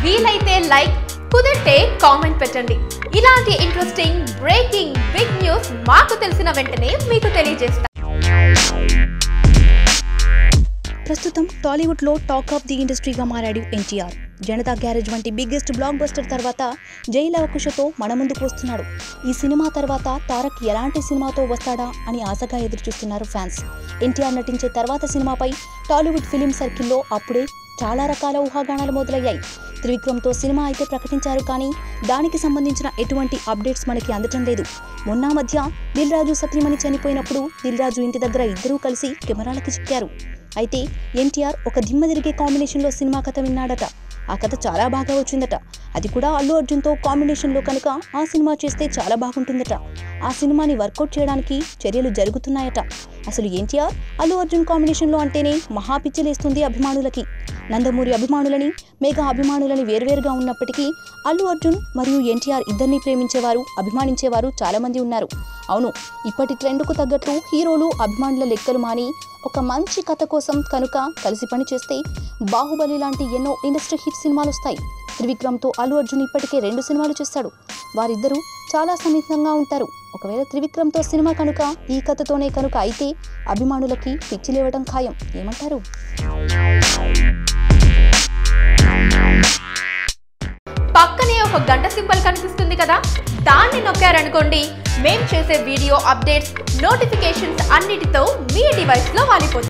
వీలైతే లైక్, కుదిరితే కామెంట్ పెట్టండి. ఇలాంటి ఇంట్రెస్టింగ్ బ్రేకింగ్ బిగ్ న్యూస్ మాకు తెలిసిన వెంటనే మీకు తెలియజేస్తాం. ప్రస్తుతం టాలీవుడ్లో టాక్ ఆఫ్ ది ఇండస్ట్రీగా మారాడు ఎన్టీఆర్. జనతా గ్యారేజ్ వంటి బిగ్గెస్ట్ బ్లాక్ బస్టర్ తర్వాత జై లవకుశతో మన ముందుకు వస్తున్నాడు. ఈ సినిమా తర్వాత తారక్ ఎలాంటి సినిమాతో వస్తాడా అని ఆశగా ఎదురుచూస్తున్నారు ఫ్యాన్స్. ఎన్టీఆర్ నటించే తర్వాత సినిమాపై టాలీవుడ్ ఫిలిం సర్కిల్లో అప్పుడే చాలా రకాల ఊహాగానాలు మొదలయ్యాయి. త్రివిక్రమ్తో సినిమా అయితే ప్రకటించారు, కానీ దానికి సంబంధించిన ఎటువంటి అప్డేట్స్ మనకి అందటం లేదు. మొన్న మధ్య దిల్ రాజు సతీమణి చనిపోయినప్పుడు దిల్ రాజు ఇంటి దగ్గర ఇద్దరూ కలిసి కెమెరాలకి చిక్కారు. అయితే ఎన్టీఆర్ ఒక దిమ్మ తిరిగే కాంబినేషన్లో సినిమా కథ విన్నాడట. ఆ కథ చాలా బాగా వచ్చిందట. అది కూడా అల్లు అర్జున్తో కాంబినేషన్లో కనుక ఆ సినిమా చేస్తే చాలా బాగుంటుందట. ఆ సినిమాని వర్కౌట్ చేయడానికి చర్యలు జరుగుతున్నాయట. అసలు ఎన్టీఆర్ అల్లు అర్జున్ కాంబినేషన్లో అంటేనే మహా పిచ్చిలేస్తుంది అభిమానులకి. నందమూరి అభిమానులని, మెగా అభిమానులని వేర్వేరుగా ఉన్నప్పటికీ అల్లు అర్జున్ మరియు ఎన్టీఆర్ ఇద్దరిని ప్రేమించేవారు, అభిమానించేవారు చాలామంది ఉన్నారు. అవును, ఇప్పటి ట్రెండ్కు తగ్గట్టు హీరోలు అభిమానుల లెక్కలు మాని ఒక మంచి కథ కోసం కనుక కలిసి పనిచేస్తే బాహుబలి లాంటి ఎన్నో ఇండస్ట్రీ హిట్ సినిమాలు వస్తాయి. త్రివిక్రమ్తో అల్లు అర్జున్ ఇప్పటికే 2 సినిమాలు చేశాడు. వారిద్దరూ చాలా సన్నిహితంగా ఉంటారు. ఒకవేళ త్రివిక్రమ్తో సినిమా కనుక ఈ కథతోనే కనుక అయితే అభిమానులకి పిచ్చి లేవడం ఖాయం. ఏమంటారు? పక్కనే ఒక గంట సింబల్ కనిపిస్తుంది కదా, దాన్ని నొక్కారనుకోండి, మేం చేసే వీడియో అప్డేట్స్, నోటిఫికేషన్స్ అన్నిటితో మీ డివైస్లో వాలిపోతుంది.